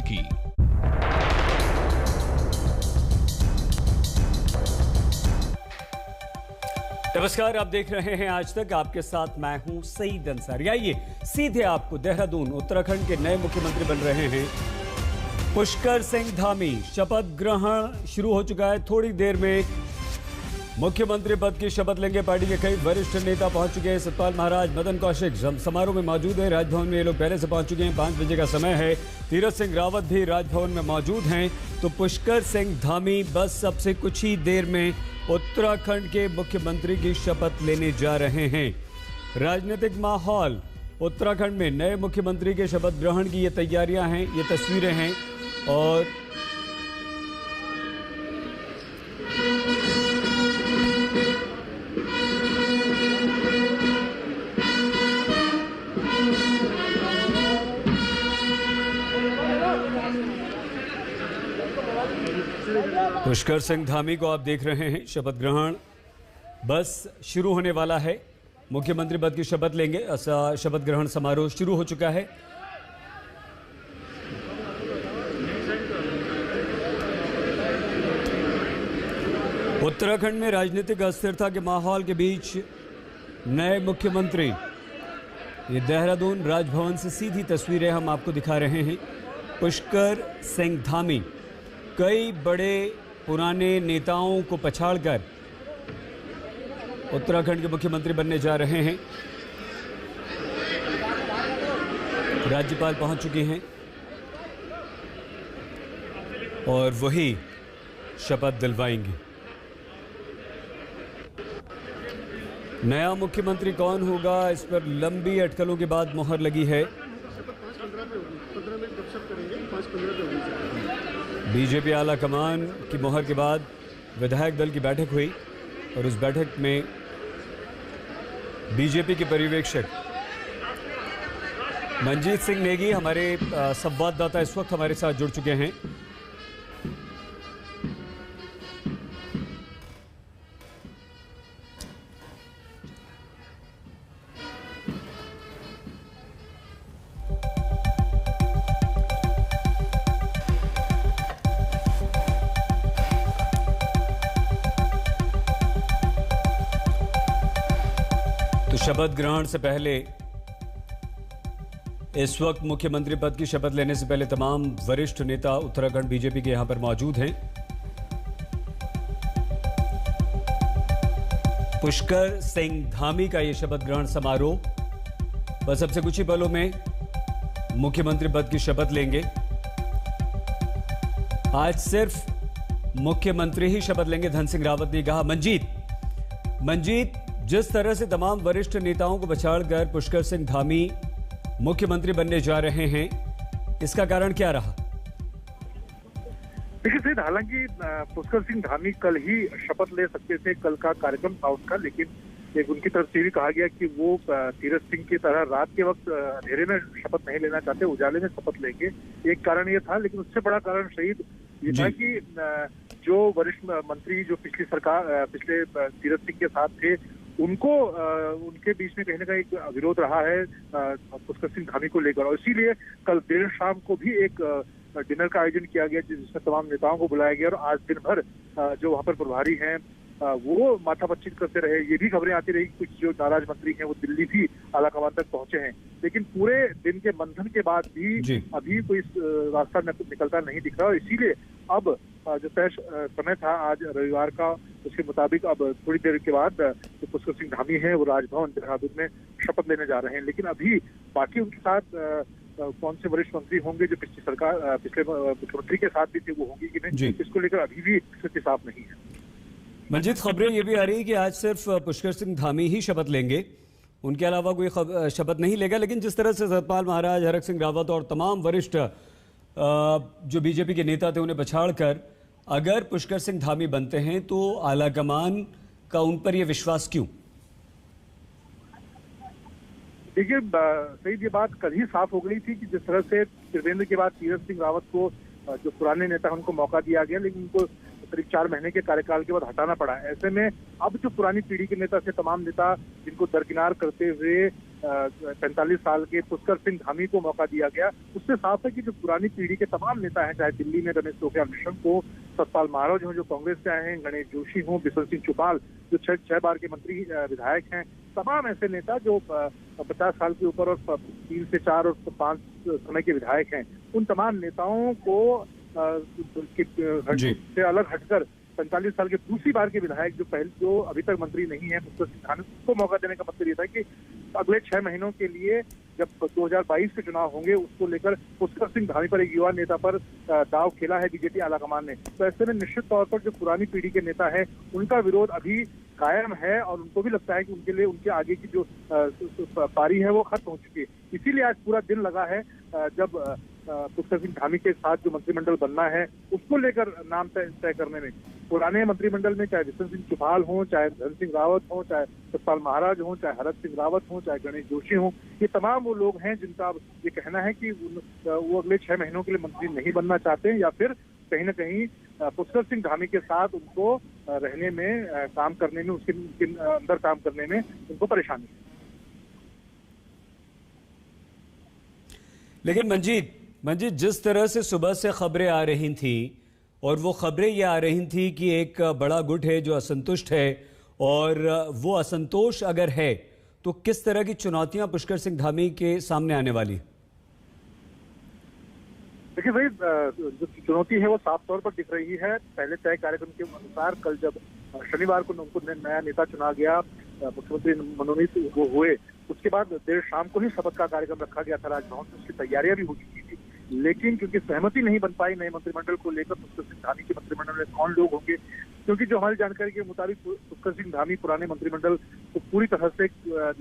की। नमस्कार, आप देख रहे हैं आज तक। आपके साथ मैं हूं सईद अंसारी। आइए सीधे आपको देहरादून उत्तराखंड के नए मुख्यमंत्री बन रहे हैं पुष्कर सिंह धामी। शपथ ग्रहण शुरू हो चुका है। थोड़ी देर में मुख्यमंत्री पद की शपथ लेंगे। पार्टी के कई वरिष्ठ नेता पहुंच चुके हैं। सतपाल महाराज, मदन कौशिक समारोह में मौजूद हैं। राजभवन में ये लोग पहले से पहुंच चुके हैं। 5 बजे का समय है। तीरथ सिंह रावत भी राजभवन में मौजूद हैं। तो पुष्कर सिंह धामी बस अब से कुछ ही देर में उत्तराखंड के मुख्यमंत्री की शपथ लेने जा रहे हैं। राजनीतिक माहौल उत्तराखंड में नए मुख्यमंत्री के शपथ ग्रहण की ये तैयारियां हैं, ये तस्वीरें हैं। और पुष्कर सिंह धामी को आप देख रहे हैं। शपथ ग्रहण बस शुरू होने वाला है। मुख्यमंत्री पद की शपथ लेंगे। शपथ ग्रहण समारोह शुरू हो चुका है। उत्तराखंड में राजनीतिक अस्थिरता के माहौल के बीच नए मुख्यमंत्री, ये देहरादून राजभवन से सीधी तस्वीरें हम आपको दिखा रहे हैं। पुष्कर सिंह धामी कई बड़े पुराने नेताओं को पछाड़कर उत्तराखंड के मुख्यमंत्री बनने जा रहे हैं। राज्यपाल पहुंच चुके हैं और वही शपथ दिलवाएंगे। नया मुख्यमंत्री कौन होगा, इस पर लंबी अटकलों के बाद मुहर लगी है। बीजेपी आला कमान की मुहर के बाद विधायक दल की बैठक हुई और उस बैठक में बीजेपी के पर्यवेक्षक मंजीत सिंह नेगी, हमारे संवाददाता इस वक्त हमारे साथ जुड़ चुके हैं। शपथ ग्रहण से पहले इस वक्त मुख्यमंत्री पद की शपथ लेने से पहले तमाम वरिष्ठ नेता उत्तराखंड बीजेपी के यहां पर मौजूद हैं। पुष्कर सिंह धामी का यह शपथ ग्रहण समारोह बस अब से कुछ ही पलों में मुख्यमंत्री पद की शपथ लेंगे। आज सिर्फ मुख्यमंत्री ही शपथ लेंगे। धन सिंह रावत ने कहा। मंजीत, जिस तरह से तमाम वरिष्ठ नेताओं को पछाड़कर पुष्कर सिंह धामी मुख्यमंत्री बनने जा रहे हैं, इसका कारण क्या रहा? देखिए सर, हालांकि पुष्कर सिंह धामी कल ही शपथ ले सकते थे। कल का कार्यक्रम था उनका, लेकिन एक उनकी तरफ से भी कहा गया कि वो तीरथ सिंह की तरह रात के वक्त अंधेरे में शपथ नहीं लेना चाहते, उजाले में शपथ लेंगे। एक कारण ये था, लेकिन उससे बड़ा कारण शहीद ये था कि जो वरिष्ठ मंत्री जो पिछले तीरथ सिंह के साथ थे, उनको उनके बीच में कहीं ना कहीं एक विरोध रहा है पुष्कर सिंह धामी को लेकर। और इसीलिए कल देर शाम को भी एक डिनर का आयोजन किया गया जिसमें तमाम नेताओं को बुलाया गया। और आज दिन भर जो वहां पर प्रभारी हैं वो माथापच्चित करते रहे। ये भी खबरें आती रही कुछ जो नाराज मंत्री हैं वो दिल्ली भी आलाकमान तक पहुंचे हैं। लेकिन पूरे दिन के मंथन के बाद भी अभी कोई रास्ता निकलता नहीं दिख रहा। और इसीलिए अब जो तय समय था आज रविवार का, उसके मुताबिक अब थोड़ी देर के बाद जो पुष्कर सिंह धामी है वो राजभवन देहरादून में शपथ लेने जा रहे हैं। लेकिन अभी बाकी उनके साथ कौन से वरिष्ठ मंत्री होंगे जो पिछले मुख्यमंत्री के साथ भी थे वो होंगी कि नहीं, इसको लेकर अभी भी स्थिति साफ नहीं है। मंजीत, खबरें ये भी आ रही है कि आज सिर्फ पुष्कर सिंह धामी ही शपथ लेंगे, उनके अलावा कोई शपथ नहीं लेगा। लेकिन जिस तरह से सतपाल महाराज, हरक सिंह रावत और तमाम वरिष्ठ जो बीजेपी के नेता थे उन्हें पछाड़कर अगर पुष्कर सिंह धामी बनते हैं तो आलाकमान का उन पर यह विश्वास क्यों? देखिए सही ये बात कल ही साफ हो गई थी कि जिस तरह से त्रिवेंद्र के बाद तीरथ सिंह रावत को जो पुराने नेता उनको मौका दिया गया, लेकिन उनको करीब 4 महीने के कार्यकाल के बाद हटाना पड़ा। ऐसे में अब जो पुरानी पीढ़ी के नेता से तमाम नेता जिनको दरकिनार करते हुए 45 साल के पुष्कर सिंह धामी को मौका दिया गया। उससे साफ है कि जो पुरानी पीढ़ी के तमाम नेता हैं, चाहे दिल्ली में रमेश पोखरियाल निशंक हो, सतपाल महाराज हों जो कांग्रेस से आए हैं, गणेश जोशी हों, बिशन सिंह चुपाल जो छह बार के मंत्री विधायक हैं, तमाम ऐसे नेता जो 50 साल के ऊपर और 3 से 4 और 5 समय के विधायक हैं, उन तमाम नेताओं को से अलग हटकर 45 साल के दूसरी बार के विधायक जो अभी तक मंत्री नहीं है पुष्कर सिंह धामी को मौका देने का मतलब ये था कि अगले 6 महीनों के लिए जब 2022 के चुनाव होंगे उसको लेकर पुष्कर सिंह धामी पर एक युवा नेता पर दाव खेला है बीजेपी आलाकमान ने। तो ऐसे में निश्चित तौर पर जो पुरानी पीढ़ी के नेता है उनका विरोध अभी कायम है और उनको भी लगता है कि उनके लिए उनके आगे की जो पारी है वो खत्म हो चुकी है। इसीलिए आज पूरा दिन लगा है जब पुष्कर सिंह धामी के साथ जो मंत्रिमंडल बनना है उसको लेकर नाम तय करने में। पुराने मंत्रिमंडल में चाहे बिशन सिंह चुफाल हों, चाहे धन सिंह रावत हों, चाहे सतपाल महाराज हों, चाहे हरक सिंह रावत हों, चाहे गणेश जोशी हों, ये तमाम वो लोग हैं जिनका ये कहना है कि वो अगले 6 महीनों के लिए मंत्री नहीं बनना चाहते हैं या फिर कहीं ना कहीं पुष्कर सिंह धामी के साथ उनको रहने में, काम करने में, उसके अंदर काम करने में उनको परेशानी है। लेकिन मंजीत जिस तरह से सुबह से खबरें आ रही थी और वो खबरें ये आ रही थी कि एक बड़ा गुट है जो असंतुष्ट है और वो असंतोष अगर है तो किस तरह की चुनौतियां पुष्कर सिंह धामी के सामने आने वाली? देखिए भाई, जो चुनौती है वो साफ तौर पर दिख रही है। पहले तय कार्यक्रम के अनुसार कल जब शनिवार को उनको नया नेता चुना गया, मुख्यमंत्री मनोनीत वो हुए, उसके बाद देर शाम को ही शपथ का कार्यक्रम रखा गया था राजभवन में, उसकी तैयारियां भी हो चुकी थी। लेकिन क्योंकि सहमति नहीं बन पाई नए मंत्रिमंडल को लेकर, पुष्कर सिंह धामी के मंत्रिमंडल में कौन लोग होंगे, क्योंकि जो हमारी जानकारी के मुताबिक पुष्कर सिंह धामी पुराने मंत्रिमंडल को पूरी तरह से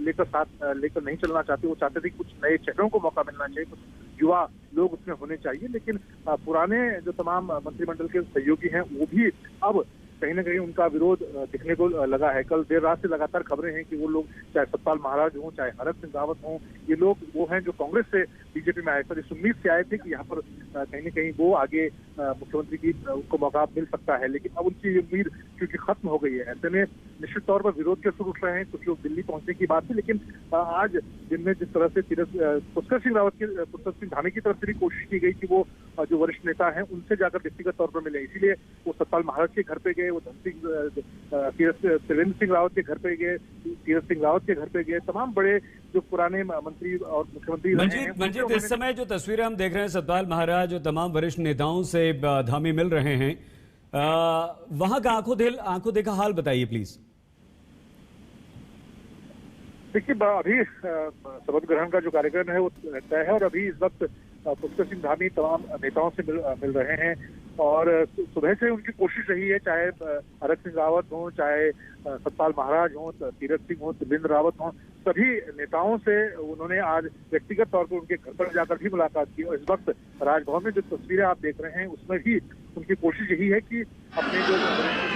लेकर नहीं चलना चाहते। वो चाहते थे कि कुछ नए चेहरों को मौका मिलना चाहिए, कुछ युवा लोग उसमें होने चाहिए। लेकिन पुराने जो तमाम मंत्रिमंडल के सहयोगी हैं वो भी अब कहीं ना कहीं उनका विरोध दिखने को लगा है। कल देर रात से लगातार खबरें हैं कि वो लोग, चाहे सतपाल महाराज हों, चाहे हरक सिंह रावत हों, ये लोग वो हैं जो कांग्रेस से बीजेपी में आए थे, इस उम्मीद से आए थे कि यहाँ पर कहीं ना कहीं वो आगे मुख्यमंत्री की उनको मौका मिल सकता है। लेकिन अब उनकी उम्मीद क्योंकि खत्म हो गई है, ऐसे में निश्चित तौर पर विरोध के सुर उठ रहे हैं। कुछ लोग दिल्ली पहुंचने की बात थी, लेकिन आज दिन में जिस तरह से पुष्कर सिंह धामी की तरफ से भी कोशिश की गई कि वो जो वरिष्ठ नेता हैं उनसे जाकर व्यक्तिगत तौर पर मिले, इसीलिए वो सतपाल महाराज के घर पे गए, वो त्रिवेंद्र सिंह रावत के घर पे गए, तीरथ सिंह रावत के घर पे गए, तमाम बड़े जो पुराने मंत्री और मुख्यमंत्री मंजीत इस समय जो तस्वीरें हम देख रहे हैं सतपाल महाराज जो तमाम वरिष्ठ नेताओं से धामी मिल रहे हैं, वहां का आंखों देखा हाल बताइए प्लीज। देखिए, अभी शपथ ग्रहण का जो कार्यक्रम है वो तय है और अभी इस वक्त पुष्कर सिंह धामी तमाम नेताओं से मिल रहे हैं और सुबह से उनकी कोशिश रही है, चाहे हरक सिंह रावत हों, चाहे सतपाल महाराज हों, तीरथ सिंह हों, त्रिवेंद्र रावत हों, सभी नेताओं से उन्होंने आज व्यक्तिगत तौर पर उनके घर पर जाकर भी मुलाकात की। और इस वक्त राजभवन में जो तस्वीरें आप देख रहे हैं उसमें भी उनकी कोशिश यही है कि अपने जो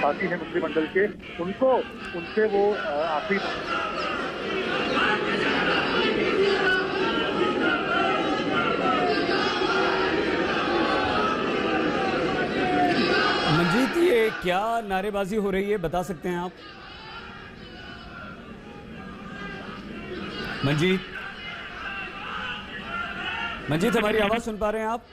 साथी हैं मंत्रिमंडल के उनसे वो आखिरी मंजीत ये क्या नारेबाजी हो रही है बता सकते हैं आप? मंजीत हमारी आवाज सुन पा रहे हैं आप?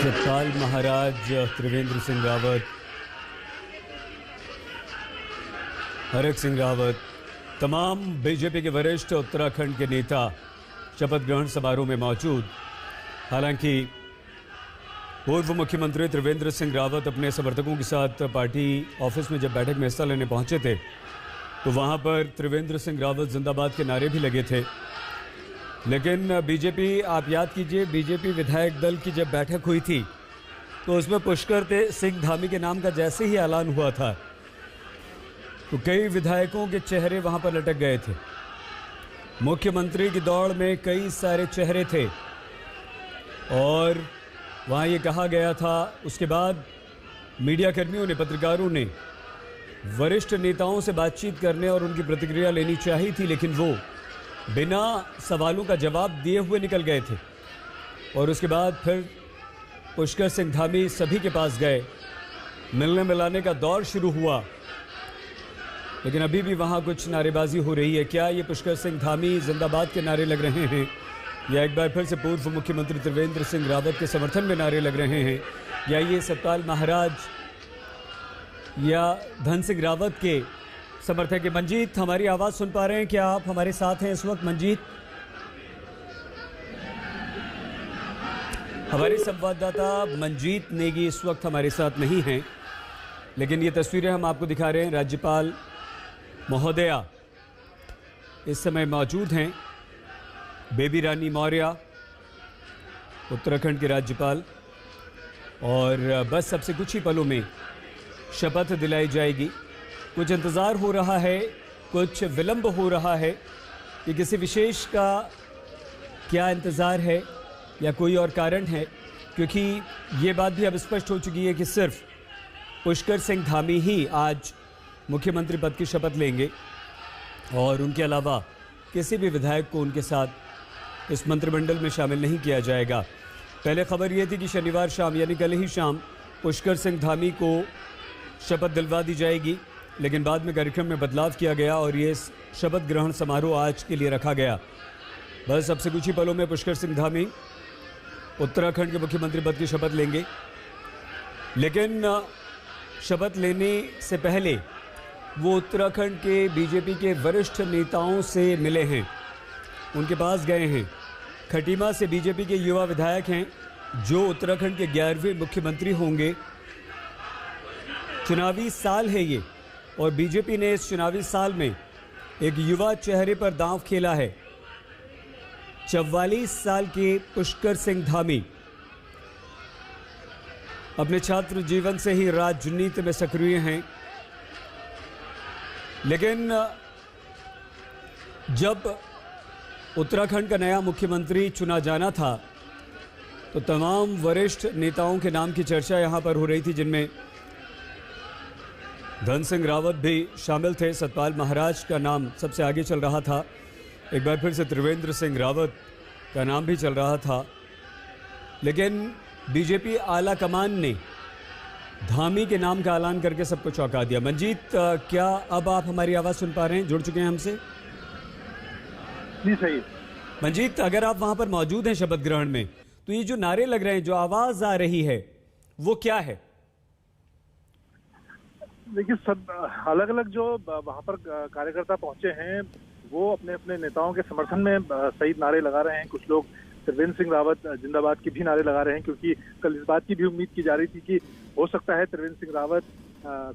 सतपाल महाराज, त्रिवेंद्र सिंह रावत, हरक सिंह रावत, तमाम बीजेपी के वरिष्ठ उत्तराखंड के नेता शपथ ग्रहण समारोह में मौजूद। हालांकि पूर्व मुख्यमंत्री त्रिवेंद्र सिंह रावत अपने समर्थकों के साथ पार्टी ऑफिस में जब बैठक में हिस्सा लेने पहुंचे थे तो वहां पर त्रिवेंद्र सिंह रावत जिंदाबाद के नारे भी लगे थे। लेकिन बीजेपी, आप याद कीजिए, बीजेपी विधायक दल की जब बैठक हुई थी तो उसमें पुष्कर सिंह धामी के नाम का जैसे ही ऐलान हुआ था तो कई विधायकों के चेहरे वहां पर लटक गए थे। मुख्यमंत्री की दौड़ में कई सारे चेहरे थे और वहां ये कहा गया था, उसके बाद मीडिया कर्मियों ने, पत्रकारों ने वरिष्ठ नेताओं से बातचीत करने और उनकी प्रतिक्रिया लेनी चाहिए थी, लेकिन वो बिना सवालों का जवाब दिए हुए निकल गए थे। और उसके बाद फिर पुष्कर सिंह धामी सभी के पास गए, मिलने मिलाने का दौर शुरू हुआ, लेकिन अभी भी वहाँ कुछ नारेबाजी हो रही है। क्या ये पुष्कर सिंह धामी जिंदाबाद के नारे लग रहे हैं, या एक बार फिर से पूर्व मुख्यमंत्री त्रिवेंद्र सिंह रावत के समर्थन में नारे लग रहे हैं, या ये सतपाल महाराज या धन सिंह रावत के समर्थक है? मंजीत, हमारी आवाज़ सुन पा रहे हैं? क्या आप हमारे साथ हैं इस वक्त? मंजीत, हमारे संवाददाता मंजीत नेगी इस वक्त हमारे साथ नहीं हैं, लेकिन ये तस्वीरें हम आपको दिखा रहे हैं। राज्यपाल महोदया इस समय मौजूद हैं, बेबी रानी मौर्य उत्तराखंड के राज्यपाल, और बस सबसे कुछ ही पलों में शपथ दिलाई जाएगी। कुछ इंतज़ार हो रहा है, कुछ विलंब हो रहा है, कि किसी विशेष का क्या इंतज़ार है या कोई और कारण है, क्योंकि ये बात भी अब स्पष्ट हो चुकी है कि सिर्फ पुष्कर सिंह धामी ही आज मुख्यमंत्री पद की शपथ लेंगे और उनके अलावा किसी भी विधायक को उनके साथ इस मंत्रिमंडल में शामिल नहीं किया जाएगा। पहले खबर ये थी कि शनिवार शाम यानी कल ही शाम पुष्कर सिंह धामी को शपथ दिलवा दी जाएगी, लेकिन बाद में कार्यक्रम में बदलाव किया गया और ये शपथ ग्रहण समारोह आज के लिए रखा गया। बस सबसे कुछ ही पलों में पुष्कर सिंह धामी उत्तराखंड के मुख्यमंत्री पद की शपथ लेंगे, लेकिन शपथ लेने से पहले वो उत्तराखंड के बीजेपी के वरिष्ठ नेताओं से मिले हैं, उनके पास गए हैं। खटीमा से बीजेपी के युवा विधायक हैं जो उत्तराखंड के 11वें मुख्यमंत्री होंगे। चुनावी साल है ये, और बीजेपी ने इस चुनावी साल में एक युवा चेहरे पर दांव खेला है। 44 साल के पुष्कर सिंह धामी अपने छात्र जीवन से ही राजनीति में सक्रिय हैं, लेकिन जब उत्तराखंड का नया मुख्यमंत्री चुना जाना था तो तमाम वरिष्ठ नेताओं के नाम की चर्चा यहां पर हो रही थी, जिनमें धन सिंह रावत भी शामिल थे। सतपाल महाराज का नाम सबसे आगे चल रहा था, एक बार फिर से त्रिवेंद्र सिंह रावत का नाम भी चल रहा था, लेकिन बीजेपी आला कमान ने धामी के नाम का ऐलान करके सबको चौंका दिया। मंजीत, क्या अब आप हमारी आवाज़ सुन पा रहे हैं? जुड़ चुके हैं हमसे? जी सही। मंजीत, अगर आप वहां पर मौजूद हैं शपथ ग्रहण में, तो ये जो नारे लग रहे हैं, जो आवाज़ आ रही है, वो क्या है? देखिए, सब अलग अलग जो वहां पर कार्यकर्ता पहुंचे हैं वो अपने अपने नेताओं के समर्थन में सही नारे लगा रहे हैं। कुछ लोग त्रिवेंद्र सिंह रावत जिंदाबाद के भी नारे लगा रहे हैं, क्योंकि कल इस बात की भी उम्मीद की जा रही थी कि हो सकता है त्रिवेंद्र सिंह रावत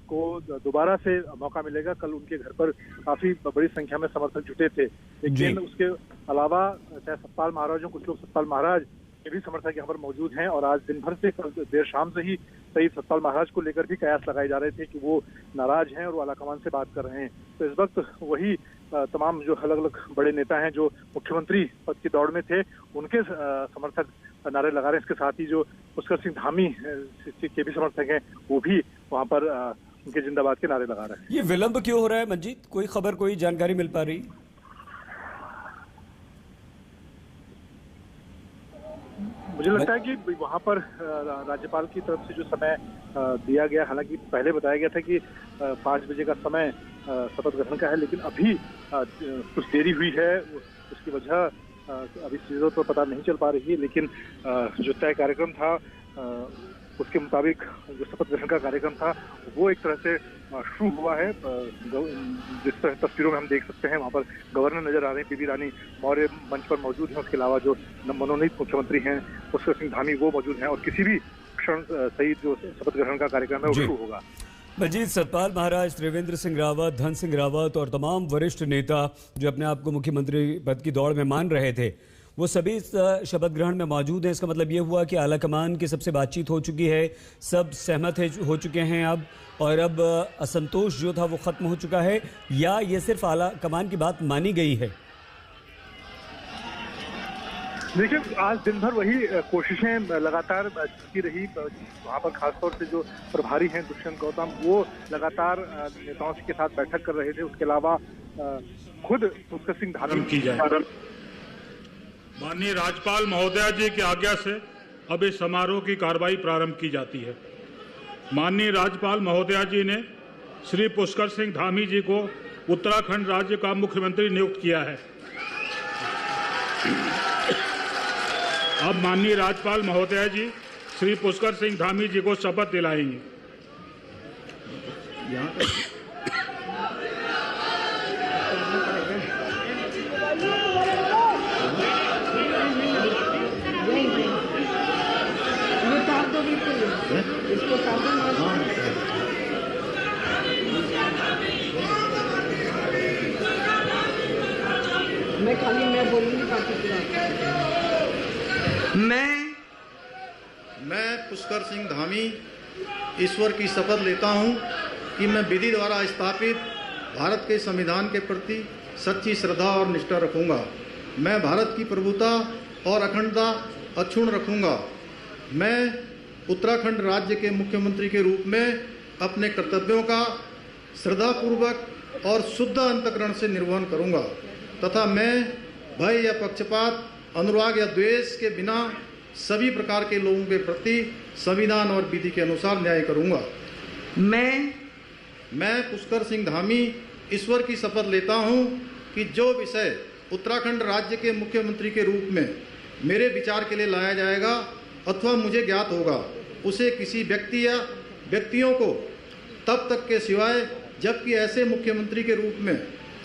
को दोबारा से मौका मिलेगा। कल उनके घर पर काफी बड़ी संख्या में समर्थक जुटे थे, लेकिन उसके अलावा चाहे सतपाल महाराज हो, कुछ लोग सतपाल महाराज के भी समर्थक यहाँ पर मौजूद हैं, और आज दिन भर से कल देर शाम से ही शहीद सतपाल महाराज को लेकर भी कयास लगाए जा रहे थे कि वो नाराज हैं और वो आलाकमान से बात कर रहे हैं। तो इस वक्त वही तमाम जो अलग अलग बड़े नेता हैं जो मुख्यमंत्री पद की दौड़ में थे, उनके समर्थक नारे लगा रहे हैं। इसके साथ ही जो पुष्कर सिंह धामी के भी समर्थक हैं, वो भी वहाँ पर उनके जिंदाबाद के नारे लगा रहे हैं। ये विलंब क्यों हो रहा है मंजीत? कोई खबर, कोई जानकारी मिल पा रही? मुझे लगता है कि वहाँ पर राज्यपाल की तरफ से जो समय दिया गया, हालांकि पहले बताया गया था कि 5 बजे का समय शपथ ग्रहण का है, लेकिन अभी कुछ देरी हुई है। उसकी वजह अभी चीज़ों तो पता नहीं चल पा रही है, लेकिन जो तय कार्यक्रम था उसके मुताबिक जो शपथ ग्रहण का कार्यक्रम था वो एक तरह से शुरू हुआ है। जिस तरह तस्वीरों में हम देख सकते हैं, वहाँ पर गवर्नर नजर आ रहे हैं, बेबी रानी मौर्य मंच पर मौजूद हैं। उसके अलावा जो मनोनीत मुख्यमंत्री हैं पुष्कर सिंह धामी वो मौजूद हैं, और किसी भी क्षण सही जो शपथ ग्रहण का कार्यक्रम है वो शुरू होगा। मंजीत, सतपाल महाराज, त्रिवेंद्र सिंह रावत, धन सिंह रावत और तमाम वरिष्ठ नेता जो अपने आप को मुख्यमंत्री पद की दौड़ में मान रहे थे, वो सभी इस शपथ ग्रहण में मौजूद हैं। इसका मतलब ये हुआ कि आलाकमान की सबसे बातचीत हो चुकी है, सब सहमत हो चुके हैं अब, और अब असंतोष जो था वो खत्म हो चुका है, या ये सिर्फ आलाकमान की बात मानी गई है? देखिए, आज दिन भर वही कोशिशें लगातार चलती रही। वहाँ पर खासतौर से जो प्रभारी हैं दुष्यंत गौतम, वो लगातार नेताओं के साथ बैठक कर रहे थे। उसके अलावा खुद पुष्कर सिंह धामी की जाए। माननीय राज्यपाल महोदया जी की आज्ञा से अब इस समारोह की कार्रवाई प्रारंभ की जाती है। माननीय राज्यपाल महोदया जी ने श्री पुष्कर सिंह धामी जी को उत्तराखंड राज्य का मुख्यमंत्री नियुक्त किया है। अब माननीय राज्यपाल महोदया जी श्री पुष्कर सिंह धामी जी को शपथ दिलाएंगे। मैं बोलूंगी मैं पुष्कर सिंह धामी ईश्वर की शपथ लेता हूं कि मैं विधि द्वारा स्थापित भारत के संविधान के प्रति सच्ची श्रद्धा और निष्ठा रखूंगा। मैं भारत की प्रभुता और अखंडता अक्षुण्ण रखूंगा। मैं उत्तराखंड राज्य के मुख्यमंत्री के रूप में अपने कर्तव्यों का श्रद्धापूर्वक और शुद्ध अंतःकरण से निर्वहन करूंगा तथा मैं भय या पक्षपात, अनुराग या द्वेष के बिना सभी प्रकार के लोगों के प्रति संविधान और विधि के अनुसार न्याय करूंगा। मैं पुष्कर सिंह धामी ईश्वर की शपथ लेता हूं कि जो विषय उत्तराखंड राज्य के मुख्यमंत्री के रूप में मेरे विचार के लिए लाया जाएगा अथवा मुझे ज्ञात होगा, उसे किसी व्यक्ति या व्यक्तियों को तब तक के सिवाय जबकि ऐसे मुख्यमंत्री के रूप में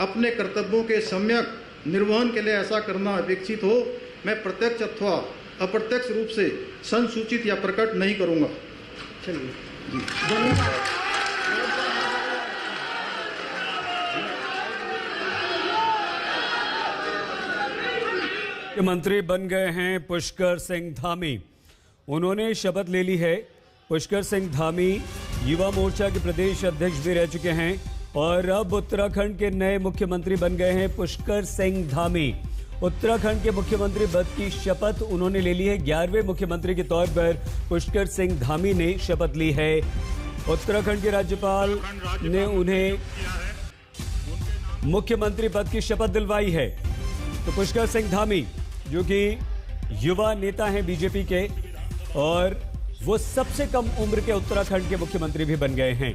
अपने कर्तव्यों के सम्यक निर्वहन के लिए ऐसा करना अपेक्षित हो, मैं प्रत्यक्ष अथवा अप्रत्यक्ष रूप से संसूचित या प्रकट नहीं करूंगा। चलिए मंत्री बन गए हैं पुष्कर सिंह धामी। उन्होंने शपथ ले ली है। पुष्कर सिंह धामी युवा मोर्चा के प्रदेश अध्यक्ष भी रह चुके हैं और अब उत्तराखंड के नए मुख्यमंत्री बन गए हैं पुष्कर सिंह धामी। उत्तराखंड के मुख्यमंत्री पद की शपथ उन्होंने ले ली है। 11वें मुख्यमंत्री के तौर पर पुष्कर सिंह धामी ने शपथ ली है। उत्तराखंड के राज्यपाल ने उन्हें मुख्यमंत्री पद की शपथ दिलवाई है। तो पुष्कर सिंह धामी जो कि युवा नेता हैं बीजेपी के और वो सबसे कम उम्र के उत्तराखंड के मुख्यमंत्री भी बन गए हैं।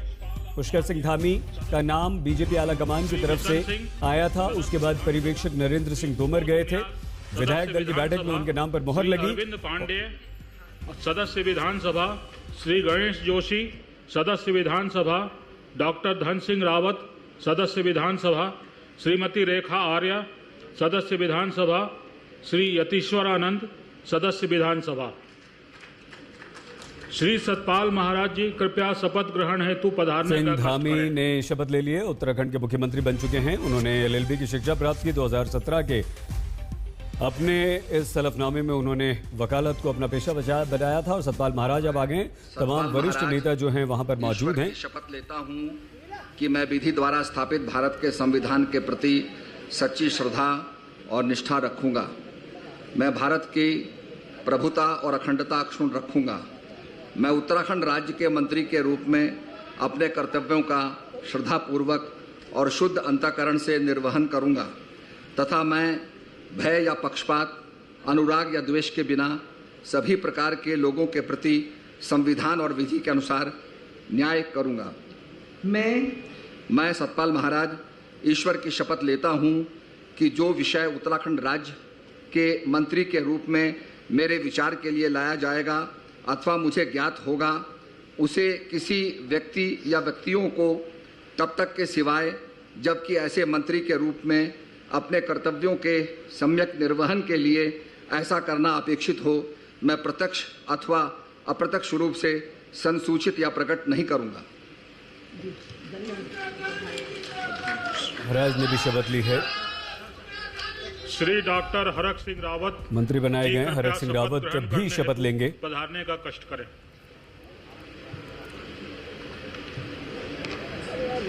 पुष्कर सिंह धामी का नाम बीजेपी आलाकमान की तरफ से आया था। उसके बाद पर्यवेक्षक नरेंद्र सिंह तोमर गए थे। विधायक दल की बैठक में उनके नाम पर मोहर लगी। अरविंद पांडे सदस्य विधानसभा, श्री गणेश जोशी सदस्य विधानसभा, डॉक्टर धन सिंह रावत सदस्य विधानसभा, श्रीमती रेखा आर्य सदस्य विधानसभा, श्री यतीश्वर आनंद सदस्य विधानसभा। श्री सतपाल महाराज जी कृपया शपथ ग्रहण हेतु पधारने का सिंह धामी ने शपथ ले ली है। उत्तराखंड के मुख्यमंत्री बन चुके हैं। उन्होंने एलएलबी की शिक्षा प्राप्त की। 2017 के अपने इस सलफनामे में उन्होंने वकालत को अपना पेशा बनाया था। और सतपाल महाराज अब आ गए। तमाम वरिष्ठ नेता जो हैं वहां पर मौजूद हैं। शपथ लेता हूं कि मैं विधि द्वारा स्थापित भारत के संविधान के प्रति सच्ची श्रद्धा और निष्ठा रखूंगा। मैं भारत की प्रभुता और अखंडता अक्षुण्ण रखूंगा। मैं उत्तराखंड राज्य के मंत्री के रूप में अपने कर्तव्यों का श्रद्धापूर्वक और शुद्ध अंतःकरण से निर्वहन करूंगा तथा मैं भय या पक्षपात, अनुराग या द्वेष के बिना सभी प्रकार के लोगों के प्रति संविधान और विधि के अनुसार न्याय करूंगा। मैं सतपाल महाराज ईश्वर की शपथ लेता हूं कि जो विषय उत्तराखंड राज्य के मंत्री के रूप में मेरे विचार के लिए लाया जाएगा अथवा मुझे ज्ञात होगा, उसे किसी व्यक्ति या व्यक्तियों को तब तक के सिवाय जबकि ऐसे मंत्री के रूप में अपने कर्तव्यों के सम्यक निर्वहन के लिए ऐसा करना अपेक्षित हो, मैं प्रत्यक्ष अथवा अप्रत्यक्ष रूप से संसूचित या प्रकट नहीं करूंगा। महाराज ने भी शपथ ली है। श्री डॉक्टर हरक सिंह रावत मंत्री बनाए गए हैं। हरक सिंह रावत भी शपथ लेंगे। पधारने का कष्ट करें।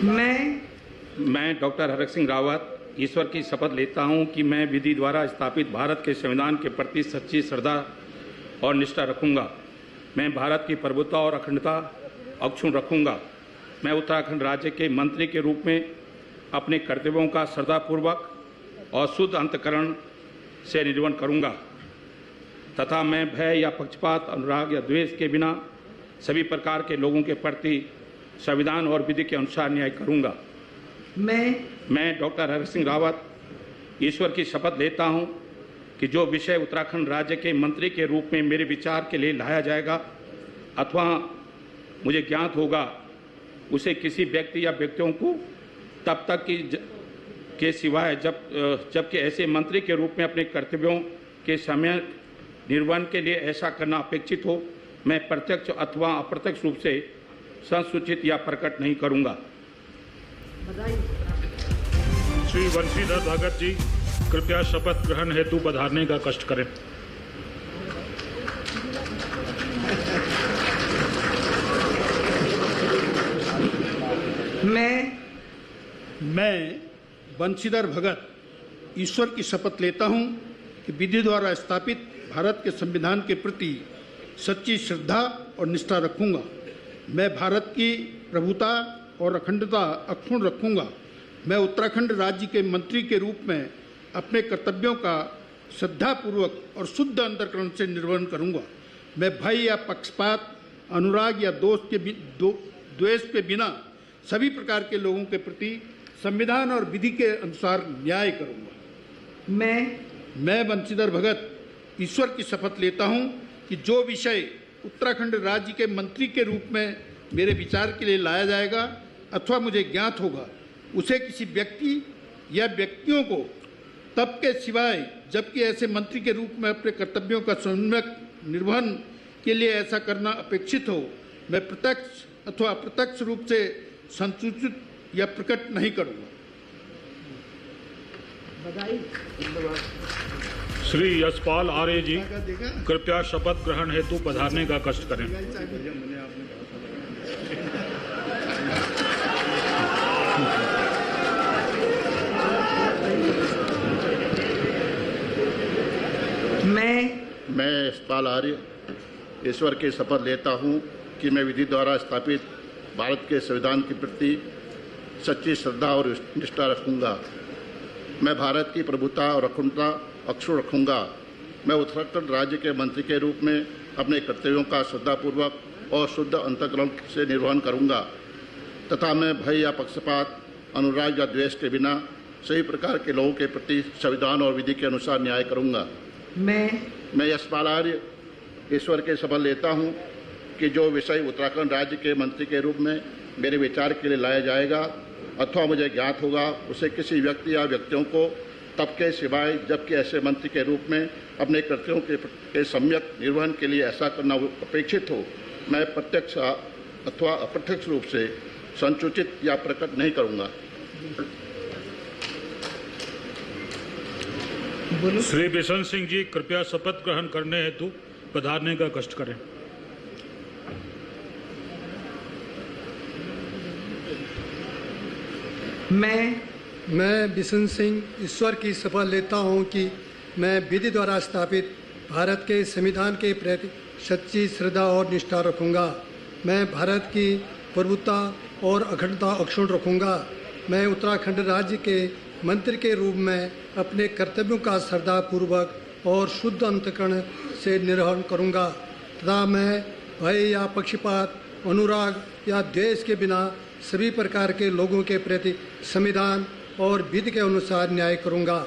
मैं डॉक्टर हरक सिंह रावत ईश्वर की शपथ लेता हूं कि मैं विधि द्वारा स्थापित भारत के संविधान के प्रति सच्ची श्रद्धा और निष्ठा रखूंगा। मैं भारत की प्रभुता और अखंडता अक्षुण्ण रखूंगा। मैं उत्तराखंड राज्य के मंत्री के रूप में अपने कर्तव्यों का श्रद्धापूर्वक और शुद्ध अंतःकरण से निर्वहन करूंगा तथा मैं भय या पक्षपात, अनुराग या द्वेष के बिना सभी प्रकार के लोगों के प्रति संविधान और विधि के अनुसार न्याय करूंगा। मैं डॉक्टर हरि सिंह रावत ईश्वर की शपथ लेता हूं कि जो विषय उत्तराखंड राज्य के मंत्री के रूप में मेरे विचार के लिए लाया जाएगा अथवा मुझे ज्ञात होगा, उसे किसी व्यक्ति या व्यक्तियों को तब तक के सिवाय जबकि ऐसे मंत्री के रूप में अपने कर्तव्यों के समय निर्वहन के लिए ऐसा करना अपेक्षित हो, मैं प्रत्यक्ष अथवा अप्रत्यक्ष रूप से संसूचित या प्रकट नहीं करूंगा। श्री वंशीधर भगत जी, कृपया शपथ ग्रहण हेतु पधारने का कष्ट करें। मैं बंशीधर भगत ईश्वर की शपथ लेता हूं कि विधि द्वारा स्थापित भारत के संविधान के प्रति सच्ची श्रद्धा और निष्ठा रखूंगा। मैं भारत की प्रभुता और अखंडता अक्षुण्ण रखूंगा। मैं उत्तराखंड राज्य के मंत्री के रूप में अपने कर्तव्यों का श्रद्धापूर्वक और शुद्ध अंतःकरण से निर्वहन करूंगा। मैं भय या पक्षपात, अनुराग या द्वेष के बिना सभी प्रकार के लोगों के प्रति संविधान और विधि के अनुसार न्याय करूंगा। मैं बंशीधर भगत ईश्वर की शपथ लेता हूं कि जो विषय उत्तराखंड राज्य के मंत्री के रूप में मेरे विचार के लिए लाया जाएगा अथवा मुझे ज्ञात होगा, उसे किसी व्यक्ति या व्यक्तियों को तब के सिवाय जबकि ऐसे मंत्री के रूप में अपने कर्तव्यों का सम्यक निर्वहन के लिए ऐसा करना अपेक्षित हो, मैं प्रत्यक्ष अथवा अप्रत्यक्ष रूप से संसूचित या प्रकट नहीं करूंगा। श्री यशपाल आर्य जी, कृपया शपथ ग्रहण हेतु पधारने का कष्ट करें। मैं यशपाल आर्य ईश्वर की शपथ लेता हूं कि मैं विधि द्वारा स्थापित भारत के संविधान के प्रति सच्ची श्रद्धा और निष्ठा रखूंगा। मैं भारत की प्रभुता और अखंडता अक्षुण्ण रखूंगा। मैं उत्तराखंड राज्य के मंत्री के रूप में अपने कर्तव्यों का श्रद्धापूर्वक और शुद्ध अंतःकरण से निर्वहन करूंगा तथा मैं भय या पक्षपात, अनुराग या द्वेष के बिना सभी प्रकार के लोगों के प्रति संविधान और विधि के अनुसार न्याय करूंगा। मैं यशपाल आर्य ईश्वर के शपथ लेता हूं कि जो विषय उत्तराखंड राज्य के मंत्री के रूप में मेरे विचार के लिए लाया जाएगा अथवा मुझे ज्ञात होगा, उसे किसी व्यक्ति या व्यक्तियों को तब के सिवाय जबकि ऐसे मंत्री के रूप में अपने कर्तव्यों के सम्यक निर्वहन के लिए ऐसा करना अपेक्षित हो, मैं प्रत्यक्ष अथवा अप्रत्यक्ष रूप से संसूचित या प्रकट नहीं करूंगा। श्री बिशन सिंह जी, कृपया शपथ ग्रहण करने हेतु पधारने का कष्ट करें। मैं बिशन सिंह ईश्वर की शपथ लेता हूं कि मैं विधि द्वारा स्थापित भारत के संविधान के प्रति सच्ची श्रद्धा और निष्ठा रखूंगा। मैं भारत की प्रभुता और अखंडता अक्षुण्ण रखूंगा। मैं उत्तराखंड राज्य के मंत्री के रूप में अपने कर्तव्यों का श्रद्धापूर्वक और शुद्ध अंतःकरण से निर्वहन करूंगा तथा मैं भय या पक्षपात, अनुराग या द्वेष के बिना सभी प्रकार के लोगों के प्रति संविधान और विधि के अनुसार न्याय करूंगा।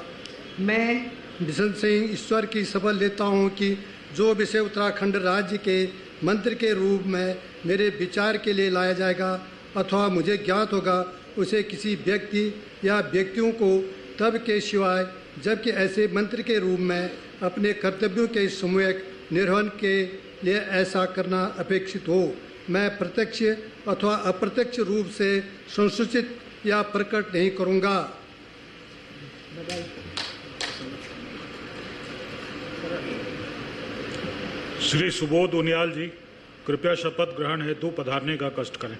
मैं बिशन सिंह ईश्वर की शपथ लेता हूं कि जो विषय उत्तराखंड राज्य के मंत्री के रूप में मेरे विचार के लिए लाया जाएगा अथवा मुझे ज्ञात होगा, उसे किसी व्यक्ति या व्यक्तियों को तब के सिवाय जबकि ऐसे मंत्री के रूप में अपने कर्तव्यों के सम्यक निर्वहन के लिए ऐसा करना अपेक्षित हो, मैं प्रत्यक्ष अथवा अप्रत्यक्ष रूप से संसूचित या प्रकट नहीं करूंगा। श्री सुबोध उनियाल जी, कृपया शपथ ग्रहण हेतु पधारने का कष्ट करें।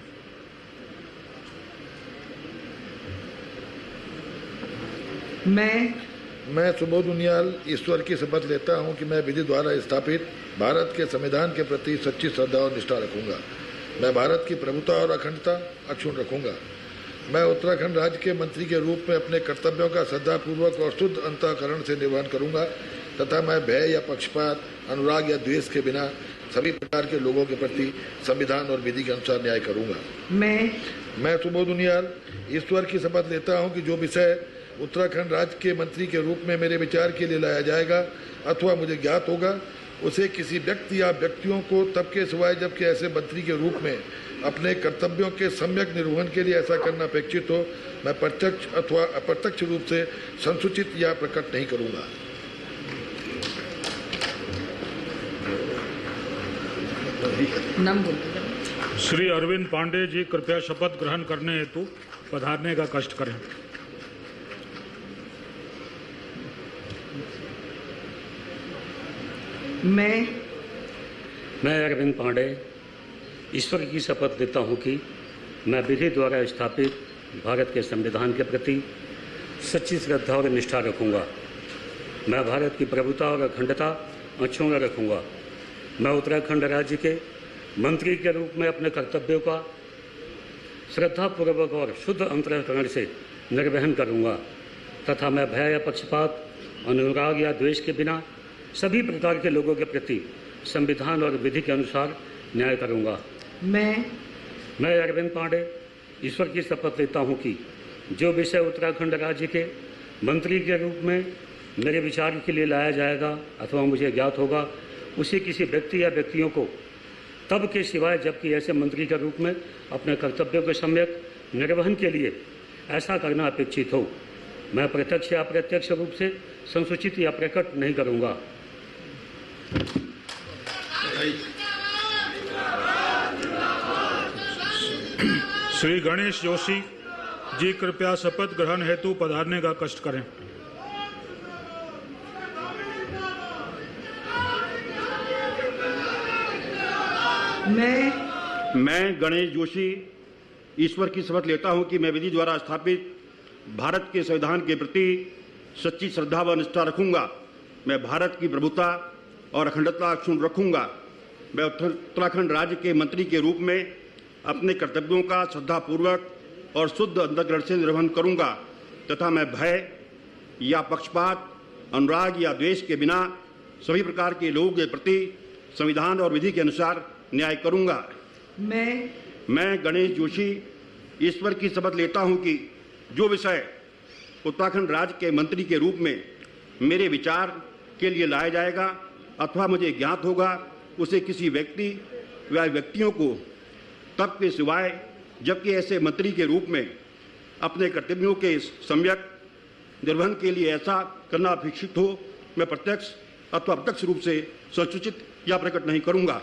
मैं सुबोध उनियाल ईश्वर की शपथ लेता हूं कि मैं विधि द्वारा स्थापित भारत के संविधान के प्रति सच्ची श्रद्धा और निष्ठा रखूंगा। मैं भारत की प्रभुता और अखंडता अक्षुण्ण रखूंगा। मैं उत्तराखंड राज्य के मंत्री के रूप में अपने कर्तव्यों का श्रद्धापूर्वक और शुद्ध अंतःकरण से निर्वहन करूंगा तथा मैं भय या पक्षपात, अनुराग या द्वेष के बिना सभी प्रकार के लोगों के प्रति संविधान और विधि के अनुसार न्याय करूंगा। मैं सुबोध उनियाल ईश्वर की शपथ लेता हूं कि जो विषय उत्तराखंड राज्य के मंत्री के रूप में मेरे विचार के लिए लाया जाएगा अथवा मुझे ज्ञात होगा, उसे किसी व्यक्ति या व्यक्तियों को तब के सिवाय जबकि ऐसे मंत्री के रूप में अपने कर्तव्यों के सम्यक निर्वहन के लिए ऐसा करना अपेक्षित हो, मैं प्रत्यक्ष अथवा अप्रत्यक्ष रूप से संसूचित या प्रकट नहीं करूंगा। श्री अरविंद पांडे जी कृपया शपथ ग्रहण करने हेतु पधारने का कष्ट करें। मैं अरविंद पांडे ईश्वर की शपथ लेता हूं कि मैं विधि द्वारा स्थापित भारत के संविधान के प्रति सच्ची श्रद्धा और निष्ठा रखूंगा। मैं भारत की प्रभुता और अखंडता अक्षुण्ण रखूंगा। मैं उत्तराखंड राज्य के मंत्री के रूप में अपने कर्तव्यों का श्रद्धापूर्वक और शुद्ध अंतःकरण से निर्वहन करूंगा तथा मैं भय या पक्षपात, अनुराग या द्वेष के बिना सभी प्रकार के लोगों के प्रति संविधान और विधि के अनुसार न्याय करूंगा। मैं अरविंद पांडे ईश्वर की शपथ लेता हूं कि जो विषय उत्तराखंड राज्य के मंत्री के रूप में मेरे विचार के लिए लाया जाएगा अथवा मुझे ज्ञात होगा, उसे किसी व्यक्ति या व्यक्तियों को तब के सिवाय जबकि ऐसे मंत्री के रूप में अपने कर्तव्यों के सम्यक निर्वहन के लिए ऐसा करना अपेक्षित हो, मैं प्रत्यक्ष या अप्रत्यक्ष रूप से संसूचित या प्रकट नहीं करूंगा। श्री गणेश जोशी जी कृपया शपथ ग्रहण हेतु पधारने का कष्ट करें। मैं गणेश जोशी ईश्वर की शपथ लेता हूं कि मैं विधि द्वारा स्थापित भारत के संविधान के प्रति सच्ची श्रद्धा व निष्ठा रखूंगा। मैं भारत की प्रभुता और अखंडता अक्षुण्ण रखूंगा। मैं उत्तराखंड राज्य के मंत्री के रूप में अपने कर्तव्यों का श्रद्धापूर्वक और शुद्ध अंतःकरण से निर्वहन करूंगा तथा मैं भय या पक्षपात, अनुराग या द्वेष के बिना सभी प्रकार के लोगों के प्रति संविधान और विधि के अनुसार न्याय करूंगा। मैं गणेश जोशी ईश्वर की शपथ लेता हूं कि जो विषय उत्तराखंड राज्य के मंत्री के रूप में मेरे विचार के लिए लाया जाएगा अथवा मुझे ज्ञात होगा, उसे किसी व्यक्ति या व्यक्तियों को तब के सिवाय जबकि ऐसे मंत्री के रूप में अपने कर्तव्यों के सम्यक निर्वहन के लिए ऐसा करना अपेक्षित हो, मैं प्रत्यक्ष अथवा अप्रत्यक्ष रूप से संसूचित या प्रकट नहीं करूंगा।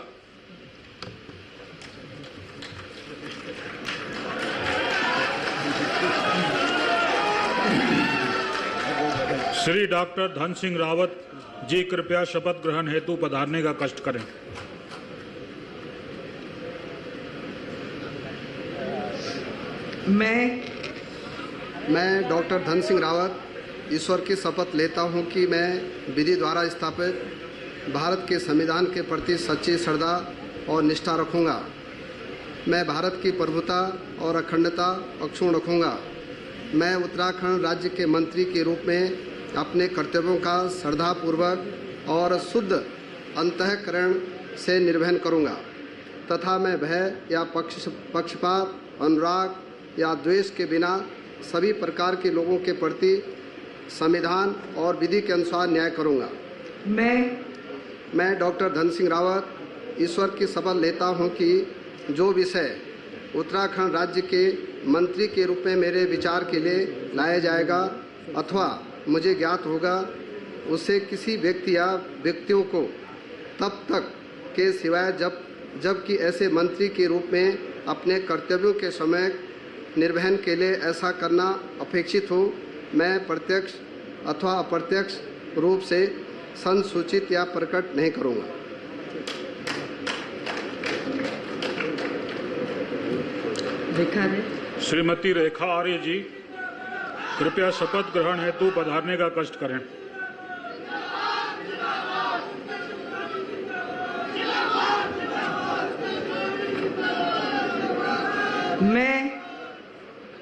श्री डॉक्टर धन सिंह रावत जी कृपया शपथ ग्रहण हेतु पधारने का कष्ट करें। मैं डॉक्टर धन सिंह रावत ईश्वर की शपथ लेता हूं कि मैं विधि द्वारा स्थापित भारत के संविधान के प्रति सच्ची श्रद्धा और निष्ठा रखूंगा। मैं भारत की प्रभुता और अखंडता अक्षुण्ण रखूंगा। मैं उत्तराखंड राज्य के मंत्री के रूप में अपने कर्तव्यों का श्रद्धापूर्वक और शुद्ध अंतःकरण से निर्वहन करूंगा तथा मैं भय या पक्षपात, अनुराग या द्वेष के बिना सभी प्रकार के लोगों के प्रति संविधान और विधि के अनुसार न्याय करूंगा। मैं डॉक्टर धन सिंह रावत ईश्वर की शपथ लेता हूं कि जो विषय उत्तराखंड राज्य के मंत्री के रूप में मेरे विचार के लिए लाया जाएगा अथवा मुझे ज्ञात होगा, उसे किसी व्यक्ति या व्यक्तियों को तब तक के सिवाय जबकि ऐसे मंत्री के रूप में अपने कर्तव्यों के समय निर्वहन के लिए ऐसा करना अपेक्षित हो, मैं प्रत्यक्ष अथवा अप्रत्यक्ष रूप से संसूचित या प्रकट नहीं करूंगा। श्रीमती रेखा आर्य जी कृपया शपथ ग्रहण हेतु पधारने का कष्ट करें।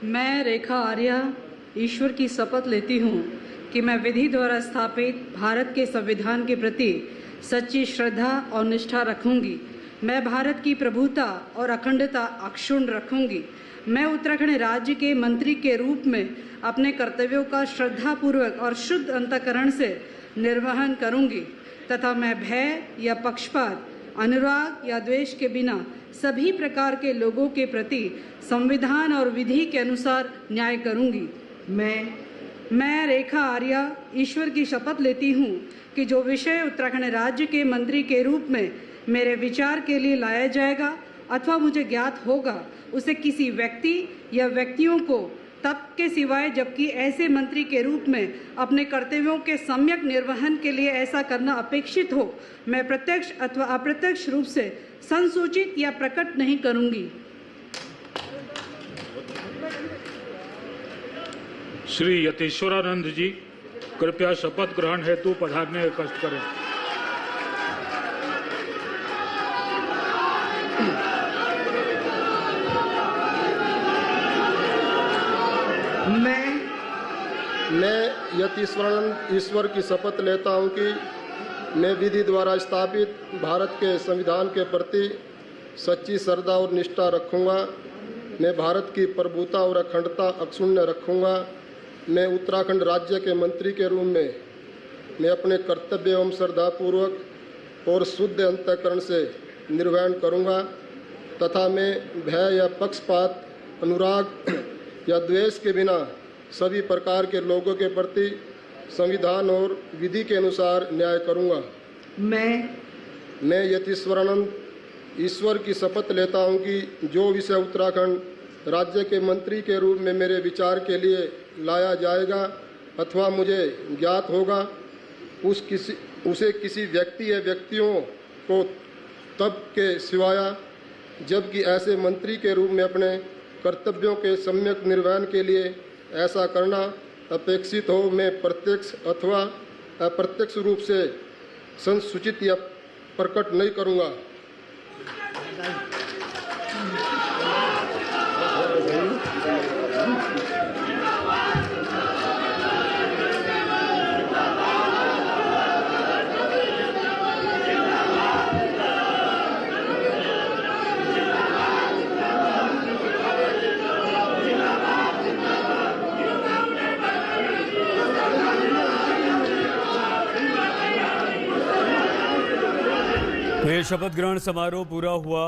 मैं रेखा आर्या ईश्वर की शपथ लेती हूँ कि मैं विधि द्वारा स्थापित भारत के संविधान के प्रति सच्ची श्रद्धा और निष्ठा रखूंगी। मैं भारत की प्रभुता और अखंडता अक्षुण्ण रखूंगी। मैं उत्तराखंड राज्य के मंत्री के रूप में अपने कर्तव्यों का श्रद्धापूर्वक और शुद्ध अंतःकरण से निर्वहन करूंगी तथा मैं भय या पक्षपात, अनुराग या द्वेष के बिना सभी प्रकार के लोगों के प्रति संविधान और विधि के अनुसार न्याय करूंगी। मैं रेखा आर्या ईश्वर की शपथ लेती हूँ कि जो विषय उत्तराखंड राज्य के मंत्री के रूप में मेरे विचार के लिए लाया जाएगा अथवा मुझे ज्ञात होगा, उसे किसी व्यक्ति या व्यक्तियों को तब के सिवाय जबकि ऐसे मंत्री के रूप में अपने कर्तव्यों के सम्यक निर्वहन के लिए ऐसा करना अपेक्षित हो, मैं प्रत्यक्ष अथवा अप्रत्यक्ष रूप से संसूचित या प्रकट नहीं करूंगी। श्री यतीश्वरानंद जी, कृपया शपथ ग्रहण हेतु पधारने का कष्ट करें। मैं यतीश्वरानंद ईश्वर की शपथ लेता हूं कि मैं विधि द्वारा स्थापित भारत के संविधान के प्रति सच्ची श्रद्धा और निष्ठा रखूंगा। मैं भारत की प्रभुता और अखंडता अक्षुण्ण रखूंगा। मैं उत्तराखंड राज्य के मंत्री के रूप में मैं अपने कर्तव्य एवं श्रद्धापूर्वक और शुद्ध अंतःकरण से निर्वहन करूंगा तथा मैं भय या पक्षपात, अनुराग या द्वेष के बिना सभी प्रकार के लोगों के प्रति संविधान और विधि के अनुसार न्याय करूंगा। मैं यतीश्वरानंद ईश्वर की शपथ लेता हूं कि जो विषय उत्तराखंड राज्य के मंत्री के रूप में मेरे विचार के लिए लाया जाएगा अथवा मुझे ज्ञात होगा, उसे किसी व्यक्ति या व्यक्तियों को तब के सिवाय जबकि ऐसे मंत्री के रूप में अपने कर्तव्यों के सम्यक निर्वहन के लिए ऐसा करना अपेक्षित हो, मैं प्रत्यक्ष अथवा अप्रत्यक्ष रूप से संसूचित या प्रकट नहीं करूंगा। ये शपथ ग्रहण समारोह पूरा हुआ।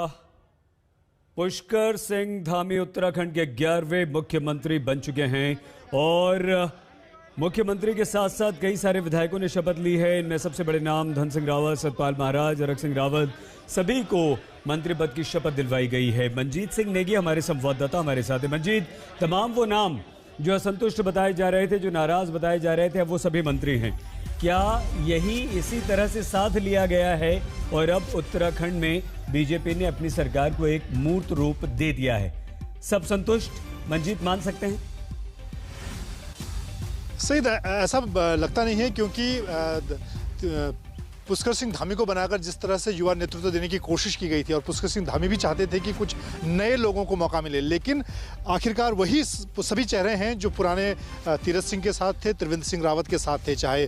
पुष्कर सिंह धामी उत्तराखंड के 11वें मुख्यमंत्री बन चुके हैं और मुख्यमंत्री के साथ साथ कई सारे विधायकों ने शपथ ली है। इनमें सबसे बड़े नाम धन सिंह रावत, सतपाल महाराज, अरक सिंह रावत, सभी को मंत्री पद की शपथ दिलवाई गई है। मंजीत सिंह नेगी हमारे संवाददाता हमारे साथ है। मंजीत, तमाम वो नाम जो असंतुष्ट बताए जा रहे थे, जो नाराज बताए जा रहे थे, अब वो सभी मंत्री हैं। क्या यही इसी तरह से साथ लिया गया है और अब उत्तराखंड में बीजेपी ने अपनी सरकार को एक मूर्त रूप दे दिया है? सब संतुष्ट मंजीत मान सकते हैं? सही ऐसा लगता नहीं है, क्योंकि पुष्कर सिंह धामी को बनाकर जिस तरह से युवा नेतृत्व देने की कोशिश की गई थी और पुष्कर सिंह धामी भी चाहते थे कि कुछ नए लोगों को मौका मिले, लेकिन आखिरकार वही सभी चेहरे हैं जो पुराने तीरथ सिंह के साथ थे, त्रिवेंद्र सिंह रावत के साथ थे। चाहे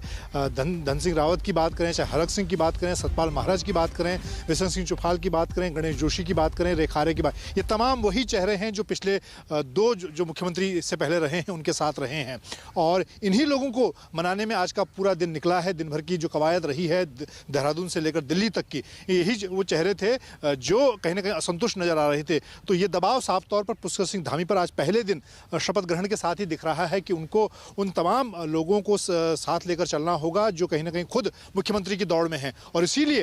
धन सिंह रावत की बात करें, चाहे हरक सिंह की बात करें, सतपाल महाराज की बात करें, बिशन सिंह चुफाल की बात करें, गणेश जोशी की बात करें, रेखा आर्या की बात, ये तमाम वही चेहरे हैं जो पिछले दो जो मुख्यमंत्री से पहले रहे हैं उनके साथ रहे हैं। और इन्हीं लोगों को मनाने में आज का पूरा दिन निकला है। दिन भर की जो कवायद रही है देहरादून से लेकर दिल्ली तक की, यही वो चेहरे थे जो कहीं ना कहीं असंतुष्ट नजर आ रहे थे। तो ये दबाव साफ तौर पर पुष्कर सिंह धामी पर आज पहले दिन शपथ ग्रहण के साथ ही दिख रहा है कि उनको उन तमाम लोगों को साथ लेकर चलना होगा जो कहीं ना कहीं खुद मुख्यमंत्री की दौड़ में हैं। और इसीलिए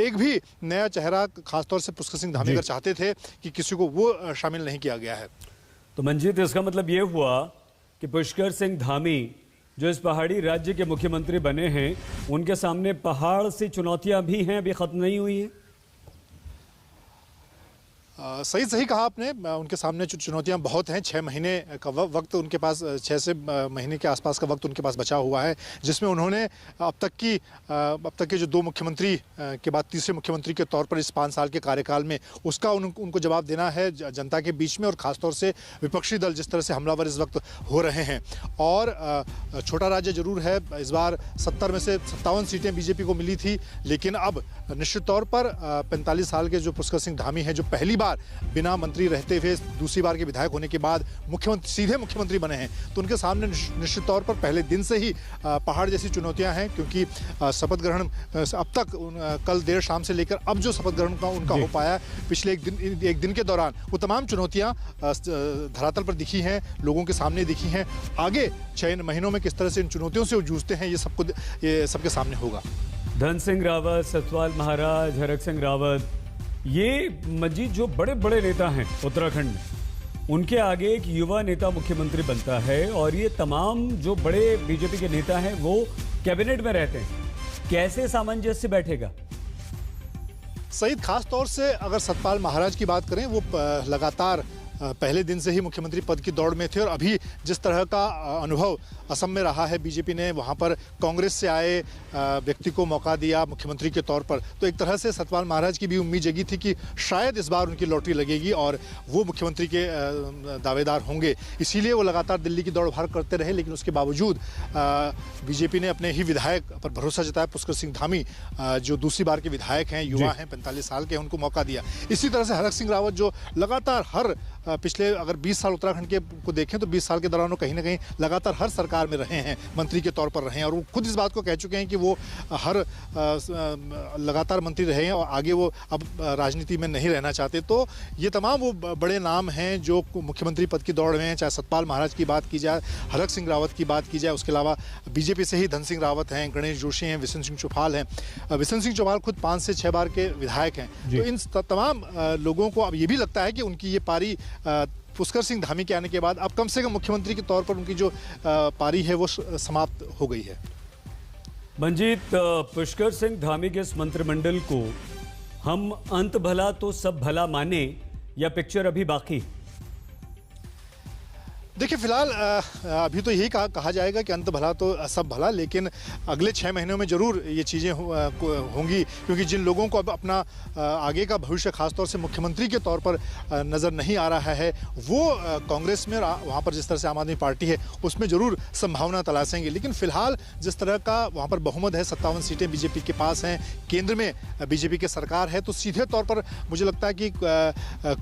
एक भी नया चेहरा खासतौर से पुष्कर सिंह धामी अगर चाहते थे कि किसी को वो शामिल नहीं किया गया है। तो मंजीत, इसका मतलब ये हुआ कि पुष्कर सिंह धामी जो इस पहाड़ी राज्य के मुख्यमंत्री बने हैं, उनके सामने पहाड़ से चुनौतियां भी हैं, अभी खत्म नहीं हुई हैं। सही कहा आपने। उनके सामने चुनौतियां बहुत हैं। 6 महीने का वक्त उनके पास, 6 से महीने के आसपास का वक्त उनके पास बचा हुआ है, जिसमें उन्होंने अब तक के जो 2 मुख्यमंत्री के बाद तीसरे मुख्यमंत्री के तौर पर इस 5 साल के कार्यकाल में उसका उनको जवाब देना है जनता के बीच में, और ख़ासतौर से विपक्षी दल जिस तरह से हमलावर इस वक्त हो रहे हैं। और छोटा राज्य जरूर है, इस बार 70 में से 57 सीटें बीजेपी को मिली थी, लेकिन अब निश्चित तौर पर 45 साल के जो पुष्कर सिंह धामी हैं, जो पहली बार बिना मंत्री रहते हुए दूसरी बार के विधायक होने के बाद सीधे मुख्यमंत्री बने हैं, तो उनके सामने निश्चित तौर पर पहले दिन से ही पहाड़ जैसी चुनौतियां हैं। क्योंकि शपथ ग्रहण अब तक कल देर शाम से लेकर अब जो शपथ ग्रहण उनका हो पाया पिछले एक दिन के दौरान, वो तमाम चुनौतियां धरातल पर दिखी हैं, लोगों के सामने दिखी हैं। आगे 6 महीनों में किस तरह से इन चुनौतियों से वो जूझते हैं, ये सबके सामने होगा। धन सिंह रावत, सतपाल महाराज, हरक सिंह रावत, ये मजीद जो बड़े बड़े नेता हैं उत्तराखंड में, उनके आगे एक युवा नेता मुख्यमंत्री बनता है, और ये तमाम जो बड़े बीजेपी के नेता हैं वो कैबिनेट में रहते हैं। कैसे सामंजस्य बैठेगा? सईद, खास तौर से अगर सतपाल महाराज की बात करें, वो लगातार पहले दिन से ही मुख्यमंत्री पद की दौड़ में थे, और अभी जिस तरह का अनुभव असम में रहा है, बीजेपी ने वहां पर कांग्रेस से आए व्यक्ति को मौका दिया मुख्यमंत्री के तौर पर, तो एक तरह से सतपाल महाराज की भी उम्मीद जगी थी कि शायद इस बार उनकी लॉटरी लगेगी और वो मुख्यमंत्री के दावेदार होंगे। इसीलिए वो लगातार दिल्ली की दौड़ भाग करते रहे, लेकिन उसके बावजूद बीजेपी ने अपने ही विधायक पर भरोसा जताया, पुष्कर सिंह धामी जो दूसरी बार के विधायक हैं, युवा हैं, 45 साल के, उनको मौका दिया। इसी तरह से हरक सिंह रावत जो लगातार हर पिछले अगर 20 साल उत्तराखंड के को देखें तो 20 साल के दौरान वो कहीं ना कहीं लगातार हर सरकार में रहे हैं, मंत्री के तौर पर रहे हैं, और वो खुद इस बात को कह चुके हैं कि वो हर लगातार मंत्री रहे हैं और आगे वो अब राजनीति में नहीं रहना चाहते। तो ये तमाम वो बड़े नाम हैं जो मुख्यमंत्री पद की दौड़ में हैं, चाहे सतपाल महाराज की बात की जाए, हरक सिंह रावत की बात की जाए, उसके अलावा बीजेपी से ही धन सिंह रावत हैं, गणेश जोशी हैं, विशन सिंह चौहाल हैं। विशन सिंह चौहाल खुद 5 से 6 बार के विधायक हैं। तो इन तमाम लोगों को अब ये भी लगता है कि उनकी ये पारी पुष्कर सिंह धामी के आने के बाद अब कम से कम मुख्यमंत्री के तौर पर उनकी जो पारी है वो समाप्त हो गई है। मंजीत, पुष्कर सिंह धामी के इस मंत्रिमंडल को हम अंत भला तो सब भला माने, या पिक्चर अभी बाकी? देखिए, फिलहाल अभी तो यही कहा जाएगा कि अंत भला तो सब भला, लेकिन अगले 6 महीनों में ज़रूर ये चीज़ें होंगी, क्योंकि जिन लोगों को अब अपना आगे का भविष्य खासतौर से मुख्यमंत्री के तौर पर नज़र नहीं आ रहा है, वो कांग्रेस में वहाँ पर जिस तरह से आम आदमी पार्टी है उसमें ज़रूर संभावना तलाशेंगे। लेकिन फिलहाल जिस तरह का वहाँ पर बहुमत है, 57 सीटें बीजेपी के पास हैं, केंद्र में बीजेपी की सरकार है, तो सीधे तौर पर मुझे लगता है कि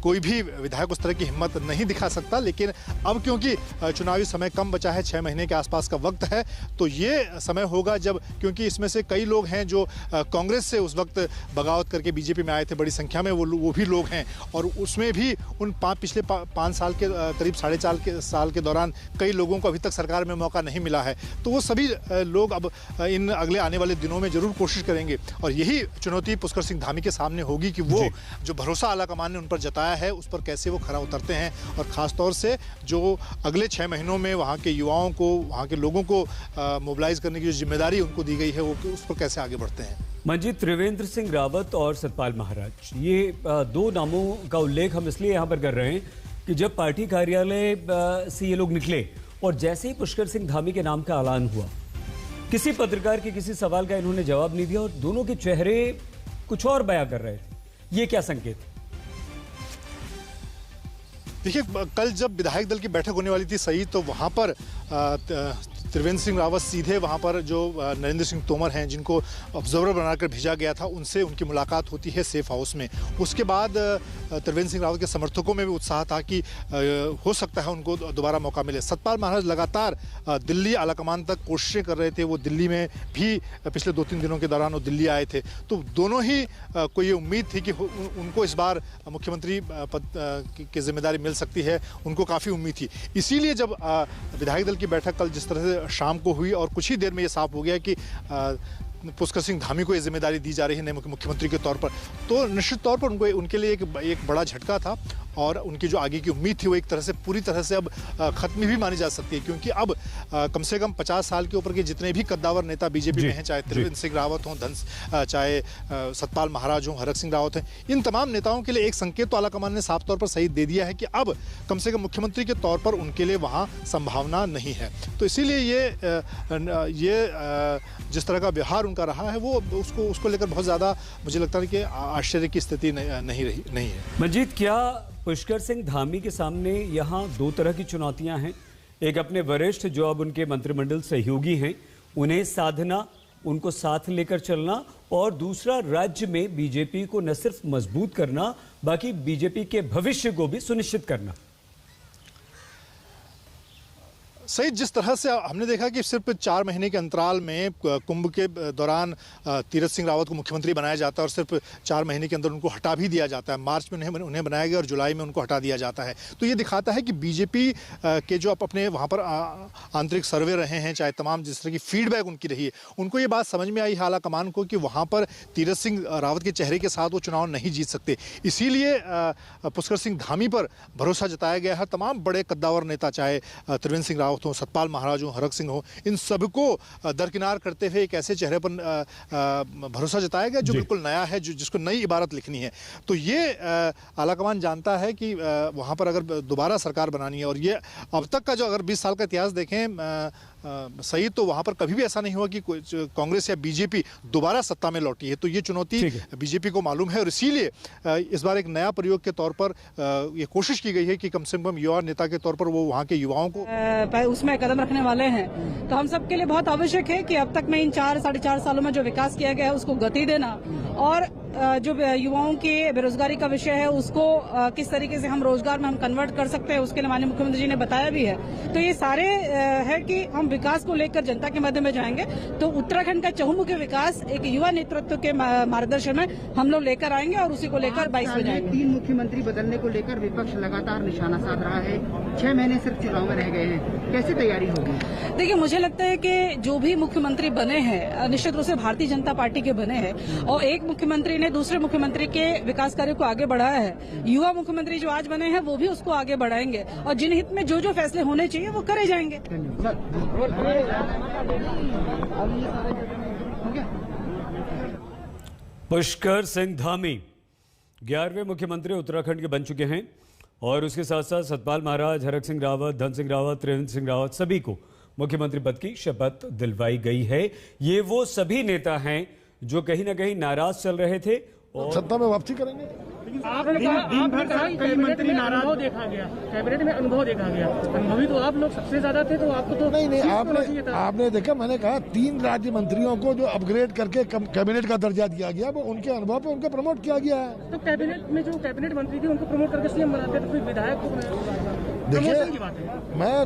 कोई भी विधायक उस तरह की हिम्मत नहीं दिखा सकता। लेकिन अब क्योंकि चुनावी समय कम बचा है, 6 महीने के आसपास का वक्त है, तो ये समय होगा जब, क्योंकि इसमें से कई लोग हैं जो कांग्रेस से उस वक्त बगावत करके बीजेपी में आए थे बड़ी संख्या में, वो भी लोग हैं, और उसमें भी उन पिछले 5 साल के करीब 4.5 साल के दौरान कई लोगों को अभी तक सरकार में मौका नहीं मिला है। तो वो सभी लोग अब इन अगले आने वाले दिनों में जरूर कोशिश करेंगे, और यही चुनौती पुष्कर सिंह धामी के सामने होगी कि वो जो भरोसा आला कमान ने उन पर जताया है उस पर कैसे वो खरा उतरते हैं, और खासतौर से जो अगले 6 महीनों में वहाँ के युवाओं को, वहाँ के लोगों को मोबिलाइज करने की जो जिम्मेदारी उनको दी गई है, वो उस पर कैसे आगे बढ़ते हैं। मंजीत, त्रिवेंद्र सिंह रावत और सतपाल महाराज, ये 2 नामों का उल्लेख हम इसलिए यहाँ पर कर रहे हैं कि जब पार्टी कार्यालय से ये लोग निकले और जैसे ही पुष्कर सिंह धामी के नाम का ऐलान हुआ, किसी पत्रकार के किसी सवाल का इन्होंने जवाब नहीं दिया और दोनों के चेहरे कुछ और बयां कर रहे थे। ये क्या संकेत? देखिए, कल जब विधायक दल की बैठक होने वाली थी सही, तो वहाँ पर त्रिवेंद्र सिंह रावत सीधे वहाँ पर जो नरेंद्र सिंह तोमर हैं, जिनको ऑब्जर्वर बनाकर भेजा गया था, उनसे उनकी मुलाकात होती है सेफ हाउस में। उसके बाद त्रिवेंद्र सिंह रावत के समर्थकों में भी उत्साह था कि हो सकता है उनको दोबारा मौका मिले। सतपाल महाराज लगातार दिल्ली आलाकमान तक कोशिशें कर रहे थे, वो दिल्ली में भी पिछले 2-3 दिनों के दौरान वो दिल्ली आए थे, तो दोनों ही को ये उम्मीद थी कि उनको इस बार मुख्यमंत्री पद की जिम्मेदारी मिल सकती है, उनको काफ़ी उम्मीद थी। इसीलिए जब विधायक दल की बैठक कल जिस तरह से शाम को हुई और कुछ ही देर में ये साफ हो गया कि पुष्कर सिंह धामी को ये जिम्मेदारी दी जा रही है नए मुख्यमंत्री के तौर पर, तो निश्चित तौर पर उनको उनके लिए एक बड़ा झटका था। और उनकी जो आगे की उम्मीद थी वो एक तरह से पूरी तरह से अब खत्म भी मानी जा सकती है, क्योंकि अब कम से कम 50 साल के ऊपर के जितने भी कद्दावर नेता बीजेपी में हैं, चाहे त्रिवेंद्र सिंह रावत हों, चाहे सतपाल महाराज हों, हरक सिंह रावत हैं, इन तमाम नेताओं के लिए एक संकेत तो आलाकमान ने साफ तौर पर सही दे दिया है कि अब कम से कम मुख्यमंत्री के तौर पर उनके लिए वहाँ संभावना नहीं है। तो इसीलिए ये जिस तरह का व्यवहार उनका रहा है वो उसको लेकर बहुत ज़्यादा मुझे लगता है कि आश्चर्य की स्थिति नहीं है। मंजीत, क्या पुष्कर सिंह धामी के सामने यहाँ दो तरह की चुनौतियां हैं? एक अपने वरिष्ठ जो अब उनके मंत्रिमंडल सहयोगी हैं उन्हें साधना, उनको साथ लेकर चलना, और दूसरा राज्य में बीजेपी को न सिर्फ मजबूत करना बाकी बीजेपी के भविष्य को भी सुनिश्चित करना। सही, जिस तरह से हमने देखा कि सिर्फ 4 महीने के अंतराल में कुंभ के दौरान तीरथ सिंह रावत को मुख्यमंत्री बनाया जाता है और सिर्फ 4 महीने के अंदर उनको हटा भी दिया जाता है। मार्च में उन्हें बनाया गया और जुलाई में उनको हटा दिया जाता है। तो ये दिखाता है कि बीजेपी के जो अपने वहाँ पर आंतरिक सर्वे रहे हैं, चाहे तमाम जिस तरह की फीडबैक उनकी रही है, उनको ये बात समझ में आई है आलाकमान को कि वहाँ पर तीरथ सिंह रावत के चेहरे के साथ वो चुनाव नहीं जीत सकते। इसीलिए पुष्कर सिंह धामी पर भरोसा जताया गया है। तमाम बड़े कद्दावर नेता, चाहे त्रिवेंद्र सिंह रावत हो, सतपाल महाराज हो, हरक सिंह हो, इन सबको दरकिनार करते हुए एक ऐसे चेहरे पर भरोसा जताया गया जो बिल्कुल नया है, जिसको नई इबारत लिखनी है। तो ये आलाकमान जानता है कि वहाँ पर अगर दोबारा सरकार बनानी है, और ये अब तक का जो अगर 20 साल का इतिहास देखें सही, तो वहाँ पर कभी भी ऐसा नहीं हुआ कि कांग्रेस या बीजेपी दोबारा सत्ता में लौटी है। तो ये चुनौती बीजेपी को मालूम है और इसीलिए इस बार एक नया प्रयोग के तौर पर ये कोशिश की गई है कि कम से कम युवा नेता के तौर पर वो वहाँ के युवाओं को उसमें कदम रखने वाले हैं। तो हम सबके लिए बहुत आवश्यक है कि अब तक में इन 4-4.5 सालों में जो विकास किया गया है उसको गति देना, और जो युवाओं के बेरोजगारी का विषय है उसको किस तरीके से हम रोजगार में हम कन्वर्ट कर सकते हैं, उसके लिए माननीय मुख्यमंत्री जी ने बताया भी है। तो ये सारे है कि हम विकास को लेकर जनता के मध्य में जाएंगे। तो उत्तराखंड का चहुमुखी विकास एक युवा नेतृत्व के मार्गदर्शन में हम लोग लेकर आएंगे और उसी को लेकर 22 में जाएंगे। 3 मुख्यमंत्री बदलने को लेकर विपक्ष लगातार निशाना साध रहा है। 6 महीने सिर्फ चुनाव में रह गए हैं, कैसे तैयारी होगी? देखिए, मुझे लगता है कि जो भी मुख्यमंत्री बने हैं निश्चित रूप से भारतीय जनता पार्टी के बने हैं, और एक मुख्यमंत्री ने दूसरे मुख्यमंत्री के विकास कार्यों को आगे बढ़ाया है। युवा मुख्यमंत्री जो आज बने हैं वो भी उसको आगे बढ़ाएंगे, और जिन हित में जो फैसले होने चाहिए वो करे जाएंगे। पुष्कर सिंह धामी 11वें मुख्यमंत्री उत्तराखंड के बन चुके हैं, और उसके साथ साथ सतपाल महाराज, हरक सिंह रावत, धन सिंह रावत, त्रिवेंद्र सिंह रावत सभी को मुख्यमंत्री पद की शपथ दिलवाई गई है। ये वो सभी नेता हैं जो कहीं ना कहीं नाराज चल रहे थे और सत्ता में वापसी करेंगे। कई मंत्री नाराज देखा गया, कैबिनेट में अनुभव देखा गया। अनुभवी तो आप लोग सबसे ज्यादा थे, तो आपको तो नहीं आपने देखा, मैंने कहा 3 राज्य मंत्रियों को जो अपग्रेड करके कैबिनेट का दर्जा दिया गया, वो उनके अनुभव पे उनको प्रमोट किया गया है। तो कैबिनेट में जो कैबिनेट मंत्री थे उनको प्रमोट करके सीएम बनाते, तो फिर विधायक को देखिए, मैं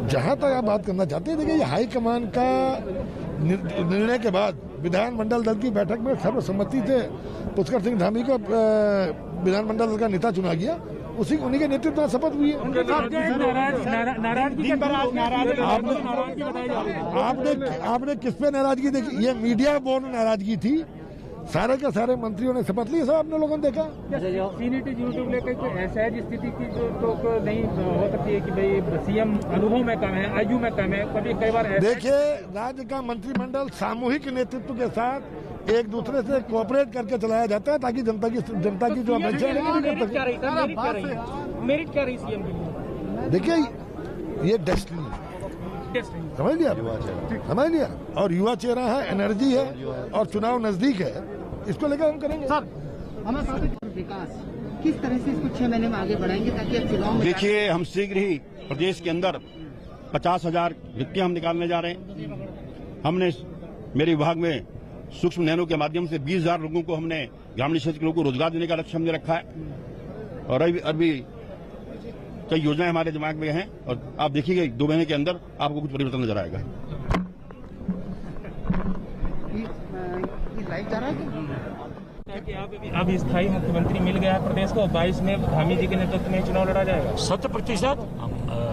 जहाँ तक आप बात करना चाहते हैं, देखिए ये हाईकमान का निर्णय के बाद विधानमंडल दल की बैठक में सर्वसम्मति से पुष्कर सिंह धामी को विधानमंडल दल का नेता चुना गया। उन्हीं के नेतृत्व में शपथ हुई है। आपने किस पे नाराजगी देखी? ये मीडिया बोर्न नाराजगी थी। सारे के सारे मंत्रियों ने शपथ ली, सब आपने लोगों ने देखा। सीनियरिटी यूट्यूब लेकर कोई ऐसा स्थिति की जो तो नहीं हो सकती है कि भाई सीएम अनुभव में कम है, आयु में कम है, कई बार देखिए, राज्य का मंत्रिमंडल सामूहिक नेतृत्व के साथ एक दूसरे से कोऑपरेट करके चलाया जाता है, ताकि जनता की जो अपेक्षा है मेरिट क्या रही सीएम के लिए? देखिए, ये डेस्टिनी समझ लिया, और युवा चेहरा है, एनर्जी है, और चुनाव नजदीक है, इसको लेकर हम करेंगे। विकास किस तरह से इसको 6 महीने में आगे बढ़ाएंगे ताकि अब चुनाव में? देखिए, हम शीघ्र ही प्रदेश के अंदर 50,000 रिक्तियां हम निकालने जा रहे हैं। हमने मेरे विभाग में सूक्ष्म नैनो के माध्यम से 20,000 लोगों को, हमने ग्रामीण क्षेत्र के लोगों को रोजगार देने का लक्ष्य हमने रखा है, और अभी कई योजनाएं हमारे दिमाग में हैं, और आप देखिएगा 2 महीने के अंदर आपको कुछ परिवर्तन नजर आएगा। अब स्थायी मुख्यमंत्री मिल गया प्रदेश को, 22 में धामी जी के नेतृत्व में चुनाव लड़ा जाएगा। 100%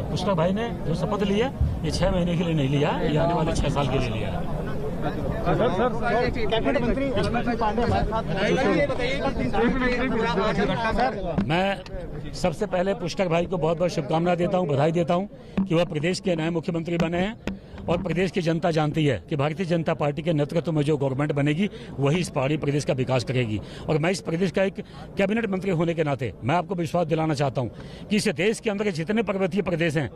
पुष्कर भाई ने जो शपथ लिया, ये 6 महीने के लिए नहीं लिया, ये आने वाले 6 साल के लिए लिया है। कैबिनेट मंत्री लक्ष्मण पांडे हमारे साथ। मैं सबसे पहले पुष्कर भाई को बहुत बहुत शुभकामना देता हूं, बधाई देता हूं कि वह प्रदेश के नए मुख्यमंत्री बने हैं और प्रदेश की जनता जानती है कि भारतीय जनता पार्टी के नेतृत्व में जो गवर्नमेंट बनेगी वही इस पहाड़ी प्रदेश का विकास करेगी। और मैं इस प्रदेश का एक कैबिनेट मंत्री होने के नाते मैं आपको विश्वास दिलाना चाहता हूं कि इस देश के अंदर जितने पर्वतीय प्रदेश हैं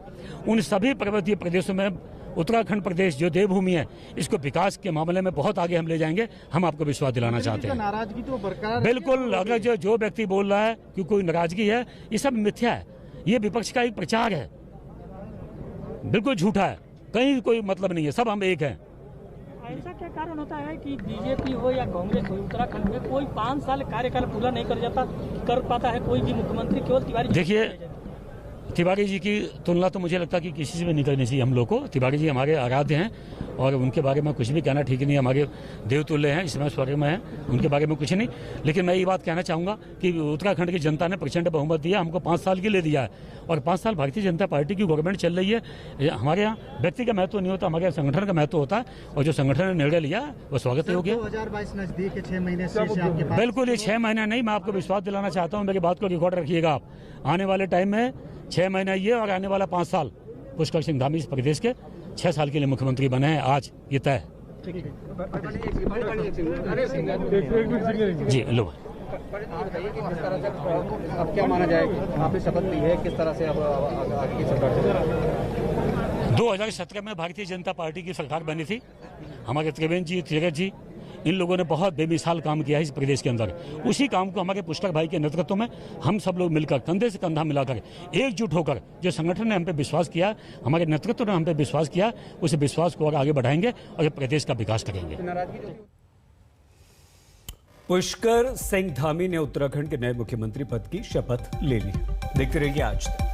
उन सभी पर्वतीय प्रदेशों में उत्तराखंड प्रदेश जो देवभूमि है इसको विकास के मामले में बहुत आगे हम ले जाएंगे। हम आपको विश्वास दिलाना चाहते हैं। नाराजगी तो बरकरार बिल्कुल, अगर जो व्यक्ति बोल रहा है कि कोई नाराजगी है, ये सब मिथ्या है। ये विपक्ष का एक प्रचार है, बिल्कुल झूठा है, कहीं कोई मतलब नहीं है, सब हम एक हैं। ऐसा क्या कारण होता है कि बीजेपी हो या कांग्रेस हो, उत्तराखंड में कोई 5 साल कार्यकाल पूरा नहीं कर पाता है कोई भी मुख्यमंत्री, केवल तिवारी? देखिए, तिवारी जी की तुलना तो मुझे लगता है कि किसी से भी नहीं करनी चाहिए हम लोग को। तिवारी जी हमारे आराध्य हैं और उनके बारे में कुछ भी कहना ठीक नहीं है। हमारे देवतुल्य हैं, इसमें स्वर्ग में हैं, उनके बारे में कुछ नहीं। लेकिन मैं ये बात कहना चाहूँगा कि उत्तराखंड की जनता ने प्रचंड बहुमत दिया, हमको 5 साल के लिए दिया है और 5 साल भारतीय जनता पार्टी की गवर्नमेंट चल रही है। हमारे यहाँ व्यक्ति का महत्व नहीं होता, हमारे यहाँ संगठन का महत्व होता है और जो संगठन ने निर्णय लिया वो स्वागत हो गया। 2022 नजदीक है, 6 महीने से बिल्कुल, ये 6 महीना नहीं, मैं आपको विश्वास दिलाना चाहता हूँ, मेरी बात को रिकॉर्ड रखिएगा आप। आने वाले टाइम में 6 महीना ये और आने वाला 5 साल पुष्कर सिंह धामी इस प्रदेश के 6 साल के लिए मुख्यमंत्री बने हैं। आज ये तय है। जी लो, अब क्या माना जाए, आपने शपथ ली है, किस तरह से अब आपकी सरकार? 2017 में भारतीय जनता पार्टी की सरकार बनी थी। हमारे त्रिवेंद्र जी, तीरथ जी, इन लोगों ने बहुत बेमिसाल काम किया है इस प्रदेश के अंदर। उसी काम को हमारे पुष्कर भाई के नेतृत्व में हम सब लोग मिलकर कंधे से कंधा मिलाकर एकजुट होकर जो संगठन ने हम पे विश्वास किया, हमारे नेतृत्व ने हम पे विश्वास किया, उस विश्वास को और आगे बढ़ाएंगे और प्रदेश का विकास करेंगे। पुष्कर सिंह धामी ने उत्तराखंड के नए मुख्यमंत्री पद की शपथ ले ली। देखते रहिए आज तक।